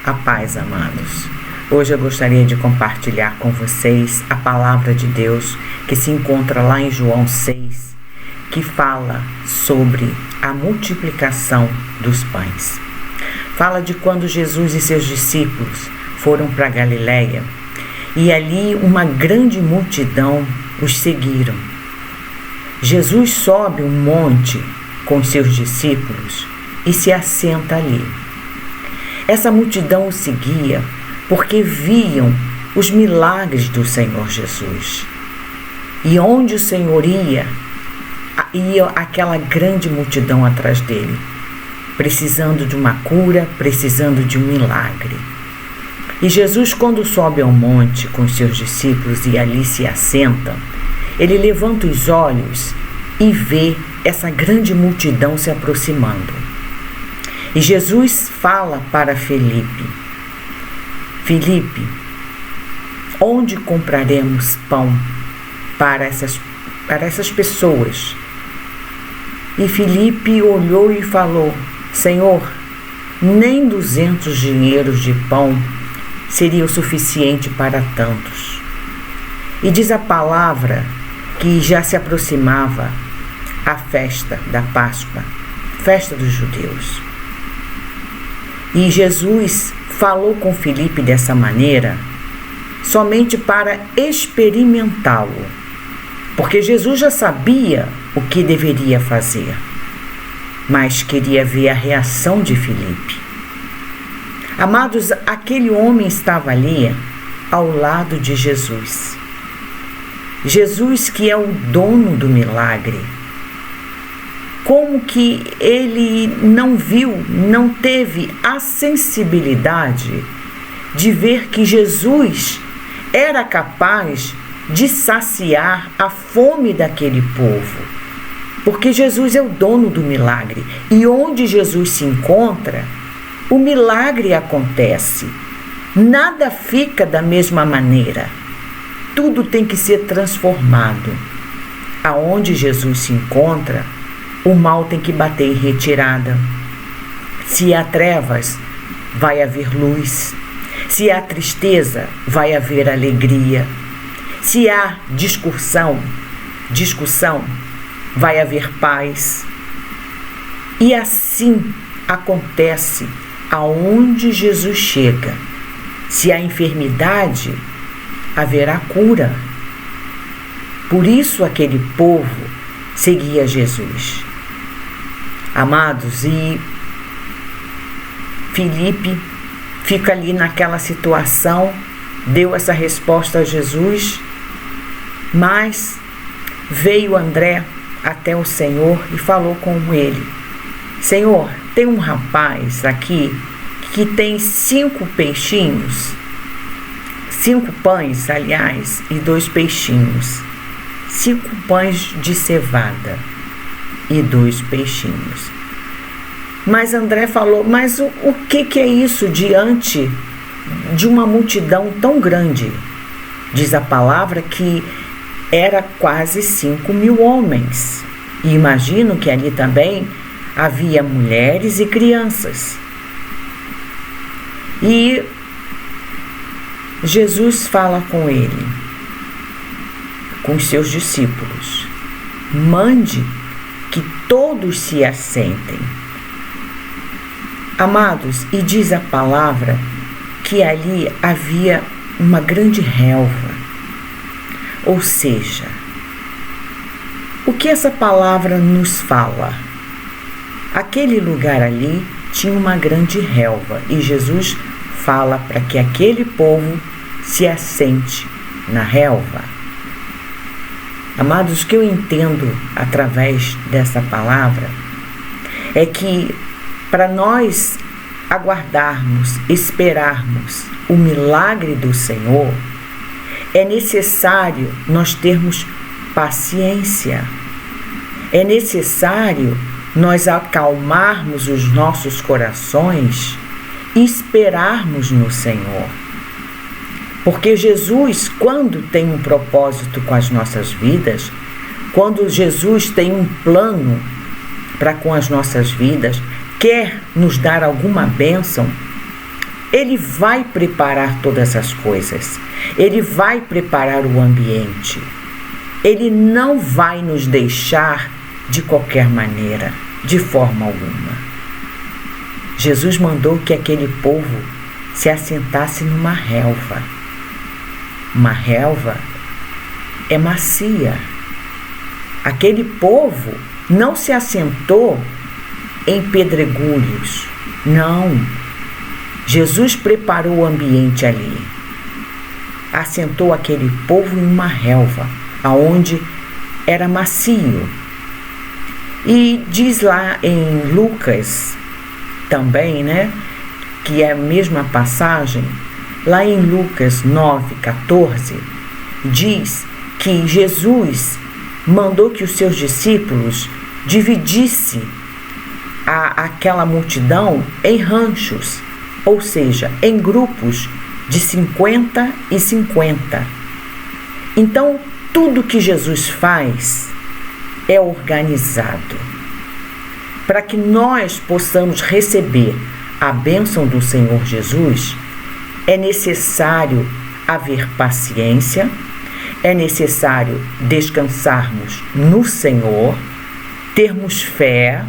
A paz, amados. Hoje eu gostaria de compartilhar com vocês a palavra de Deus que se encontra lá em João 6, que fala sobre a multiplicação dos pães. Fala de quando Jesus e seus discípulos foram para Galiléia e ali uma grande multidão os seguiram. Jesus sobe um monte com seus discípulos e se assenta ali. Essa multidão o seguia porque viam os milagres do Senhor Jesus. E onde o Senhor ia aquela grande multidão atrás dele, precisando de uma cura, precisando de um milagre. E Jesus, quando sobe ao monte com seus discípulos e ali se assenta, ele levanta os olhos e vê essa grande multidão se aproximando. E Jesus fala para Filipe: Filipe, onde compraremos pão para essas pessoas? E Filipe olhou e falou: Senhor, nem 200 dinheiros de pão seria o suficiente para tantos. E diz a palavra que já se aproximava a festa da Páscoa, festa dos judeus. E Jesus falou com Filipe dessa maneira somente para experimentá-lo, porque Jesus já sabia o que deveria fazer, mas queria ver a reação de Filipe. Amados, aquele homem estava ali ao lado de Jesus. Jesus, que é o dono do milagre. Como que ele não viu, não teve a sensibilidade de ver que Jesus era capaz de saciar a fome daquele povo? Porque Jesus é o dono do milagre. E onde Jesus se encontra, o milagre acontece. Nada fica da mesma maneira. Tudo tem que ser transformado. Aonde Jesus se encontra, o mal tem que bater em retirada. Se há trevas, vai haver luz. Se há tristeza, vai haver alegria. Se há discussão, vai haver paz. E assim acontece aonde Jesus chega. Se há enfermidade, haverá cura. Por isso aquele povo seguia Jesus. Amados, e Filipe fica ali naquela situação, deu essa resposta a Jesus, mas veio André até o Senhor e falou com ele: Senhor, tem um rapaz aqui que tem 5 peixinhos, 5 pães, aliás, e 2 peixinhos, 5 pães de cevada e 2 peixinhos. Mas André falou: mas o que é isso diante de uma multidão tão grande? Diz a palavra que era quase 5.000 homens. E imagino que ali também havia mulheres e crianças. E Jesus fala com ele, com os seus discípulos: mande que todos se assentem. Amados, e diz a palavra que ali havia uma grande relva. Ou seja, o que essa palavra nos fala? Aquele lugar ali tinha uma grande relva e Jesus fala para que aquele povo se assente na relva. Amados, o que eu entendo através dessa palavra é que para nós aguardarmos, esperarmos o milagre do Senhor, é necessário nós termos paciência. É necessário nós acalmarmos os nossos corações e esperarmos no Senhor. Porque Jesus, quando tem um propósito com as nossas vidas, quando Jesus tem um plano para com as nossas vidas, quer nos dar alguma bênção, Ele vai preparar todas as coisas. Ele vai preparar o ambiente. Ele não vai nos deixar de qualquer maneira, de forma alguma. Jesus mandou que aquele povo se assentasse numa relva. Uma relva é macia. Aquele povo não se assentou em pedregulhos. Não. Jesus preparou o ambiente ali. Assentou aquele povo em uma relva, aonde era macio. E diz lá em Lucas também, que é a mesma passagem, lá em Lucas 9:14, diz que Jesus mandou que os seus discípulos dividissem aquela multidão em ranchos, ou seja, em grupos de 50 e 50. Então, tudo que Jesus faz é organizado. Para que nós possamos receber a bênção do Senhor Jesus, é necessário haver paciência, é necessário descansarmos no Senhor, termos fé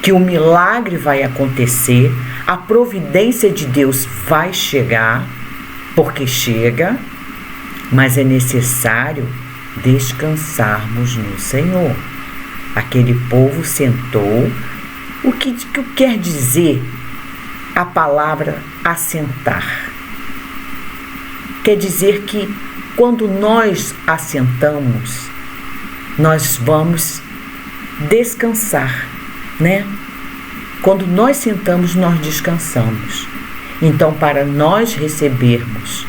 que o milagre vai acontecer, a providência de Deus vai chegar, porque chega, mas é necessário descansarmos no Senhor. Aquele povo sentou. O que quer dizer a palavra assentar? Quer dizer que quando nós assentamos, nós vamos descansar, Quando nós sentamos, nós descansamos. Então, para nós recebermos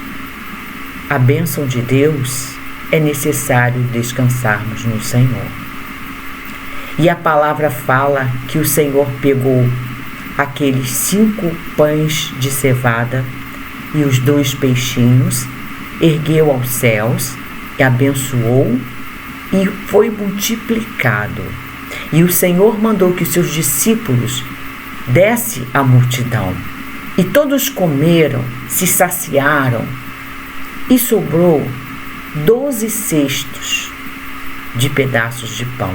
a bênção de Deus, é necessário descansarmos no Senhor. E a palavra fala que o Senhor pegou aqueles 5 pães de cevada e os 2 peixinhos, ergueu aos céus e abençoou e foi multiplicado. E o Senhor mandou que os seus discípulos dessem à multidão. E todos comeram, se saciaram, e sobrou 12 cestos de pedaços de pão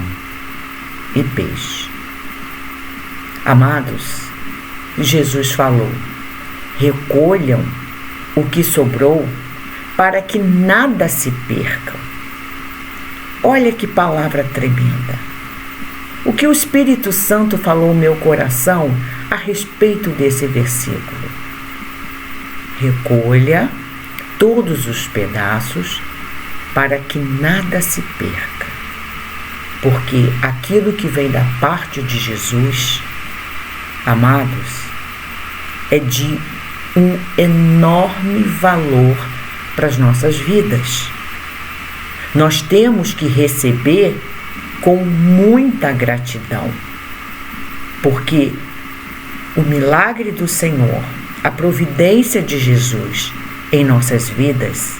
e peixe. Amados, Jesus falou: recolham o que sobrou para que nada se perca. Olha que palavra tremenda. O que o Espírito Santo falou no meu coração a respeito desse versículo? Recolha todos os pedaços para que nada se perca. Porque aquilo que vem da parte de Jesus, amados, é de um enorme valor para as nossas vidas. Nós temos que receber com muita gratidão, porque o milagre do Senhor, a providência de Jesus em nossas vidas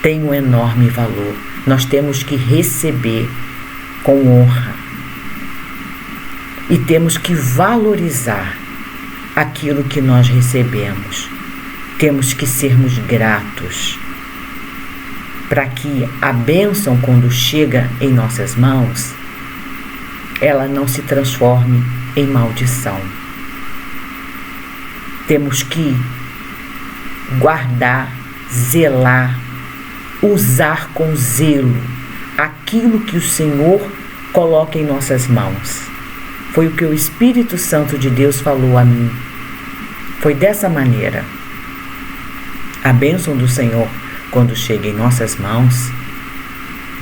tem um enorme valor. Nós temos que receber com honra e temos que valorizar aquilo que nós recebemos. Temos que sermos gratos para que a bênção, quando chega em nossas mãos, ela não se transforme em maldição. Temos que guardar, zelar, usar com zelo aquilo que o Senhor coloca em nossas mãos. Foi o que o Espírito Santo de Deus falou a mim. Foi dessa maneira. A bênção do Senhor, quando chega em nossas mãos,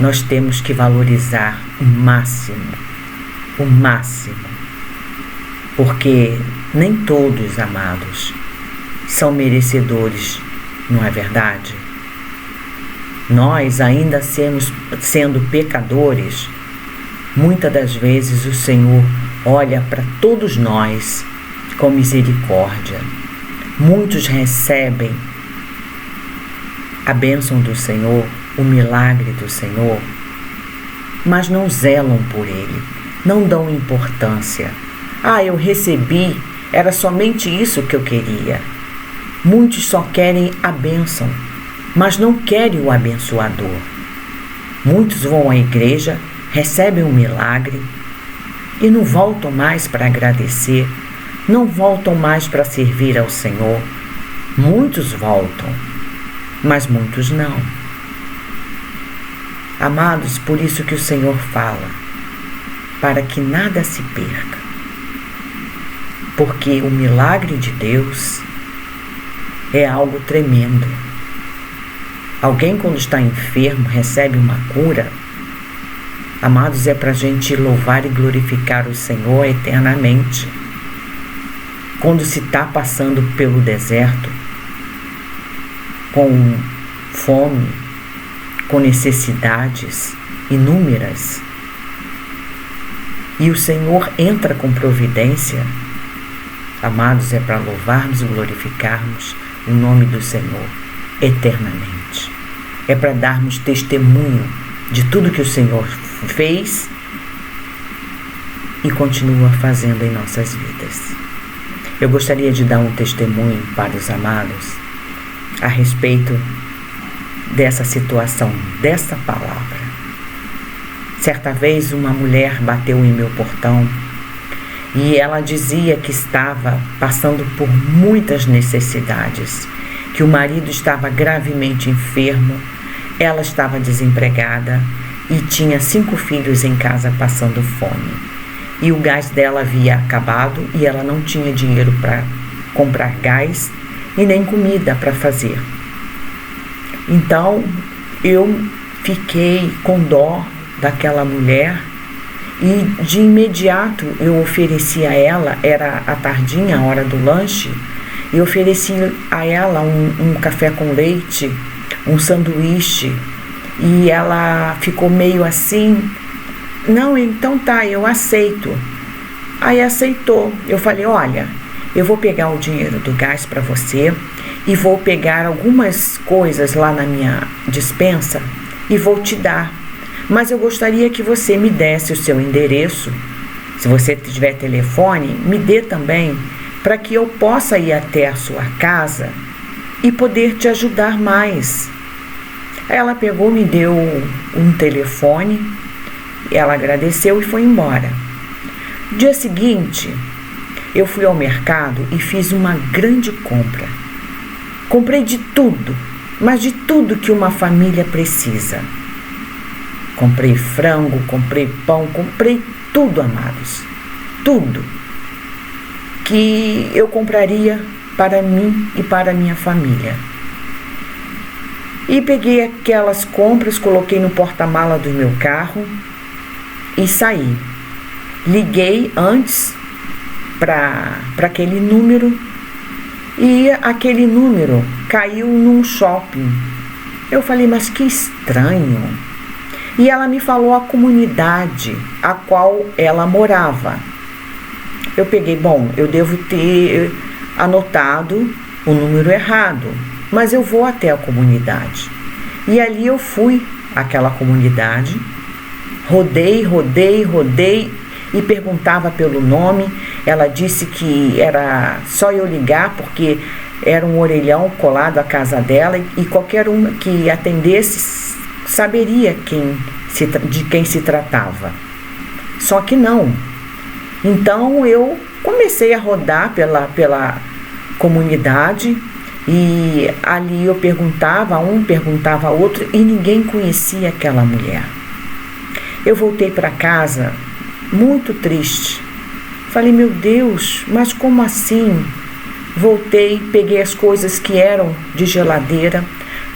nós temos que valorizar o máximo, porque nem todos, amados, são merecedores, não é verdade? Nós, ainda sendo pecadores, muitas das vezes o Senhor olha para todos nós com misericórdia. Muitos recebem a bênção do Senhor, o milagre do Senhor, mas não zelam por ele, não dão importância. Eu recebi, era somente isso que eu queria. Muitos só querem a bênção, mas não querem o abençoador. Muitos vão à igreja, recebem um milagre e não voltam mais para agradecer, não voltam mais para servir ao Senhor. Muitos voltam, mas muitos não. Amados, por isso que o Senhor fala, para que nada se perca. Porque o milagre de Deus é algo tremendo. Alguém, quando está enfermo, recebe uma cura. Amados, é para a gente louvar e glorificar o Senhor eternamente. Quando se está passando pelo deserto, com fome, com necessidades inúmeras, e o Senhor entra com providência, amados, é para louvarmos e glorificarmos o nome do Senhor eternamente. É para darmos testemunho de tudo que o Senhor fez e continua fazendo em nossas vidas. Eu gostaria de dar um testemunho para os amados a respeito dessa situação, dessa palavra. Certa vez uma mulher bateu em meu portão e ela dizia que estava passando por muitas necessidades, que o marido estava gravemente enfermo, ela estava desempregada e tinha 5 filhos em casa passando fome. E o gás dela havia acabado e ela não tinha dinheiro para comprar gás e nem comida para fazer. Então eu fiquei com dó daquela mulher e de imediato eu ofereci a ela, era à tardinha, a hora do lanche, e ofereci a ela um café com leite, um sanduíche, e ela ficou meio assim, não, então tá, eu aceito. Aí aceitou. Eu falei, olha, eu vou pegar o dinheiro do gás para você e vou pegar algumas coisas lá na minha despensa e vou te dar. Mas eu gostaria que você me desse o seu endereço. Se você tiver telefone, me dê também, para que eu possa ir até a sua casa e poder te ajudar mais. Ela pegou, me deu um telefone, ela agradeceu e foi embora. Dia seguinte, eu fui ao mercado e fiz uma grande compra. Comprei de tudo, mas de tudo que uma família precisa. Comprei frango, comprei pão, comprei tudo, amados. Tudo que eu compraria para mim e para a minha família. E peguei aquelas compras, coloquei no porta-mala do meu carro e saí. Liguei antes para aquele número e aquele número caiu num shopping. Eu falei, mas que estranho. E ela me falou a comunidade a qual ela morava. Eu peguei, bom, eu devo ter anotado o número errado, mas eu vou até a comunidade. E ali eu fui àquela comunidade, rodei e perguntava pelo nome. Ela disse que era só eu ligar porque era um orelhão colado à casa dela e qualquer um que atendesse saberia de quem se tratava. Só que não. Então eu comecei a rodar pela comunidade e ali eu perguntava a outro e ninguém conhecia aquela mulher. Eu voltei para casa muito triste. Falei, meu Deus, mas como assim? Voltei, peguei as coisas que eram de geladeira,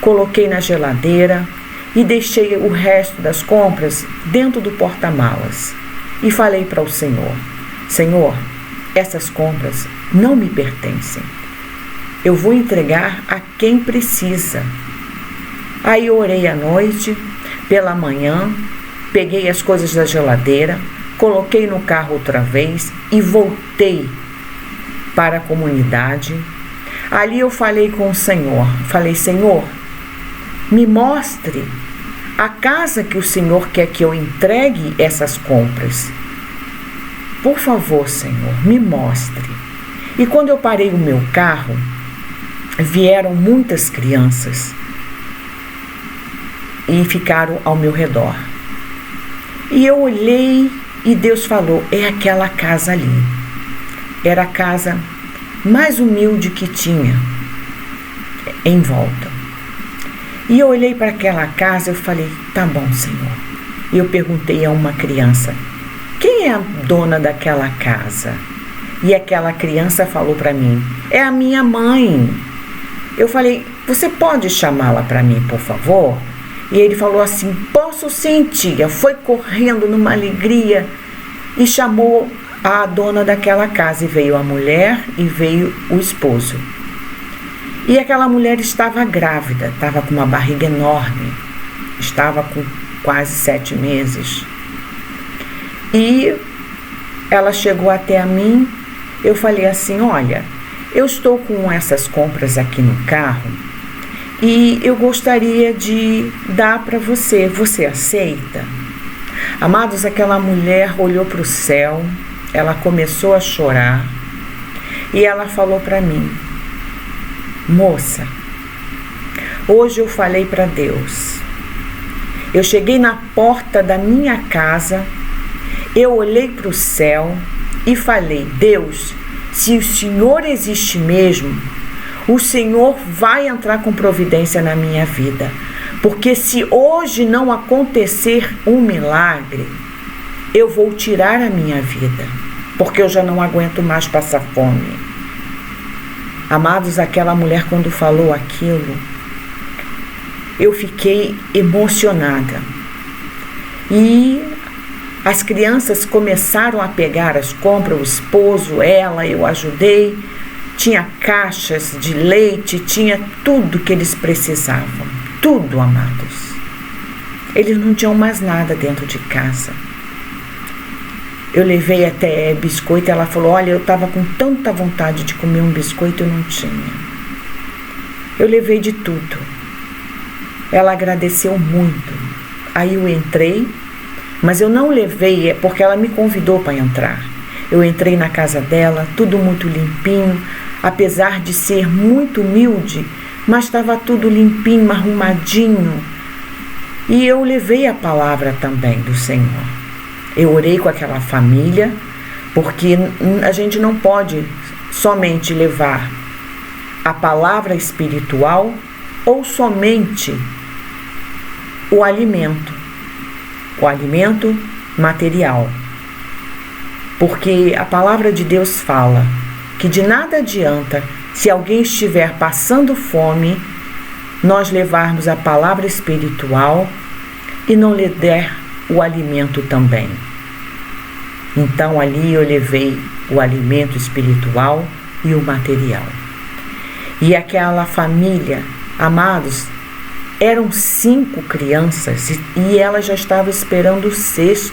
coloquei na geladeira e deixei o resto das compras dentro do porta-malas. E falei para o Senhor, Senhor, essas compras não me pertencem. Eu vou entregar a quem precisa. Aí eu orei à noite, pela manhã, peguei as coisas da geladeira, coloquei no carro outra vez e voltei para a comunidade. Ali eu falei com o Senhor, falei, Senhor, me mostre a casa que o Senhor quer que eu entregue essas compras. Por favor, Senhor, me mostre. E quando eu parei o meu carro, vieram muitas crianças e ficaram ao meu redor. E eu olhei e Deus falou: é aquela casa ali. Era a casa mais humilde que tinha em volta. E eu olhei para aquela casa e falei: tá bom, Senhor. E eu perguntei a uma criança: quem é a dona daquela casa? E aquela criança falou para mim: é a minha mãe. Eu falei: você pode chamá-la para mim, por favor? E ele falou assim: posso sim, tia. Foi correndo numa alegria e chamou a dona daquela casa. E veio a mulher e veio o esposo. E aquela mulher estava grávida, estava com uma barriga enorme, estava com quase 7 meses. E ela chegou até a mim. Eu falei assim: olha, eu estou com essas compras aqui no carro e eu gostaria de dar para você. Você aceita? Amados, aquela mulher olhou para o céu, ela começou a chorar e ela falou para mim: moça, hoje eu falei para Deus. Eu cheguei na porta da minha casa, eu olhei para o céu e falei: Deus, se o Senhor existe mesmo, o Senhor vai entrar com providência na minha vida. Porque se hoje não acontecer um milagre, eu vou tirar a minha vida, porque eu já não aguento mais passar fome. Amados, aquela mulher, quando falou aquilo, eu fiquei emocionada. E as crianças começaram a pegar as compras, o esposo, ela, eu ajudei. Tinha caixas de leite, tinha tudo que eles precisavam. Tudo, amados. Eles não tinham mais nada dentro de casa. Eu levei até biscoito, ela falou: olha, eu estava com tanta vontade de comer um biscoito, eu não tinha. Eu levei de tudo. Ela agradeceu muito. Aí eu entrei, mas eu não levei, porque ela me convidou para entrar. Eu entrei na casa dela, tudo muito limpinho, apesar de ser muito humilde, mas estava tudo limpinho, arrumadinho. E eu levei a palavra também do Senhor. Eu orei com aquela família, porque a gente não pode somente levar a palavra espiritual ou somente o alimento material. Porque a palavra de Deus fala que de nada adianta, se alguém estiver passando fome, nós levarmos a palavra espiritual e não lhe der o alimento também. Então ali eu levei o alimento espiritual e o material. E aquela família, amados, eram 5 crianças e ela já estava esperando o 6º.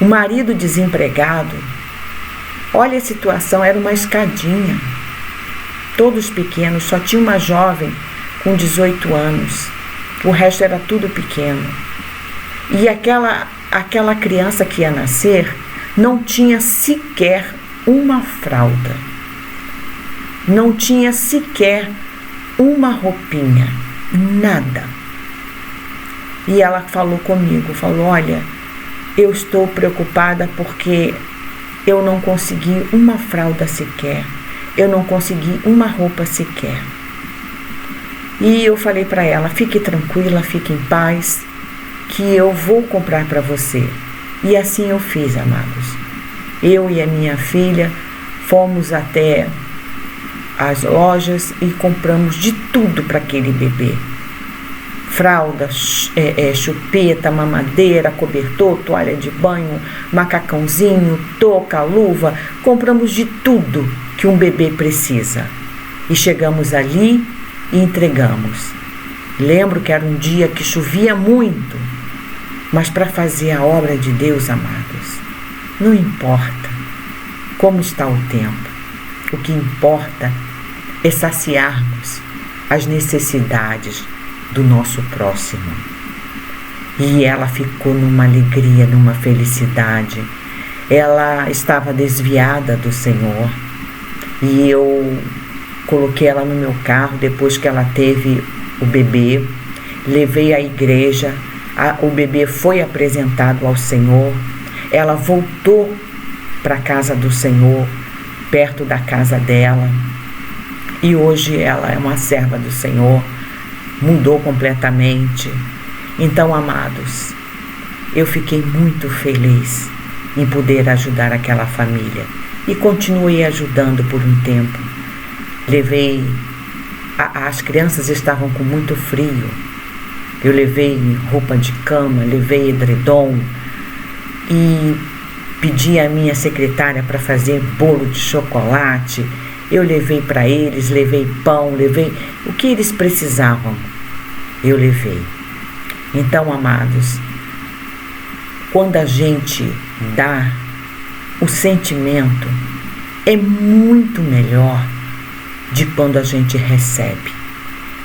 O marido desempregado. Olha a situação, era uma escadinha. Todos pequenos, só tinha uma jovem com 18 anos. O resto era tudo pequeno. E aquela criança que ia nascer não tinha sequer uma fralda. Não tinha sequer uma roupinha. Nada. E ela falou comigo, falou: olha, eu estou preocupada porque eu não consegui uma fralda sequer. Eu não consegui uma roupa sequer. E eu falei para ela: fique tranquila, fique em paz, que eu vou comprar para você. E assim eu fiz, amados. Eu e a minha filha fomos até as lojas e compramos de tudo para aquele bebê. Fralda, chupeta, mamadeira, cobertor, toalha de banho, macacãozinho, touca, luva. Compramos de tudo que um bebê precisa. E chegamos ali e entregamos. Lembro que era um dia que chovia muito, mas para fazer a obra de Deus, amados, não importa como está o tempo. O que importa é saciarmos as necessidades do nosso próximo. E ela ficou numa alegria, numa felicidade. Ela estava desviada do Senhor. E eu coloquei ela no meu carro depois que ela teve o bebê, levei à igreja, o bebê foi apresentado ao Senhor, ela voltou para a casa do Senhor, perto da casa dela, e hoje ela é uma serva do Senhor, mudou completamente. Então, amados, eu fiquei muito feliz em poder ajudar aquela família e continuei ajudando por um tempo. As crianças estavam com muito frio, eu levei roupa de cama, levei edredom e pedi à minha secretária para fazer bolo de chocolate. Eu levei para eles, levei pão, levei o que eles precisavam, eu levei. Então, amados, quando a gente dá, o sentimento é muito melhor de quando a gente recebe.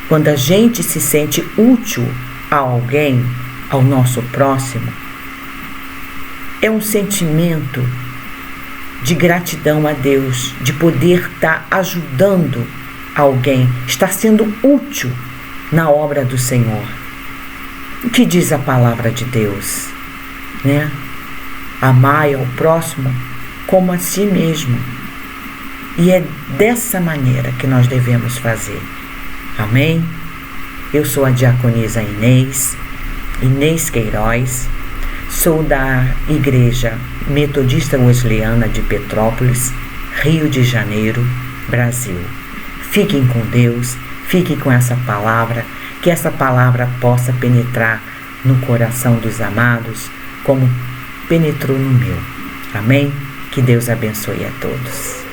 Quando a gente se sente útil a alguém, ao nosso próximo, é um sentimento de gratidão a Deus, de poder estar ajudando alguém, estar sendo útil na obra do Senhor. O que diz a palavra de Deus, né? Amai ao próximo como a si mesmo. E é dessa maneira que nós devemos fazer. Amém? Eu sou a diaconisa Inês Queiroz, sou da Igreja Metodista Wesleyana de Petrópolis, Rio de Janeiro, Brasil. Fiquem com Deus, fiquem com essa palavra, que essa palavra possa penetrar no coração dos amados, como penetrou no meu. Amém? Que Deus abençoe a todos.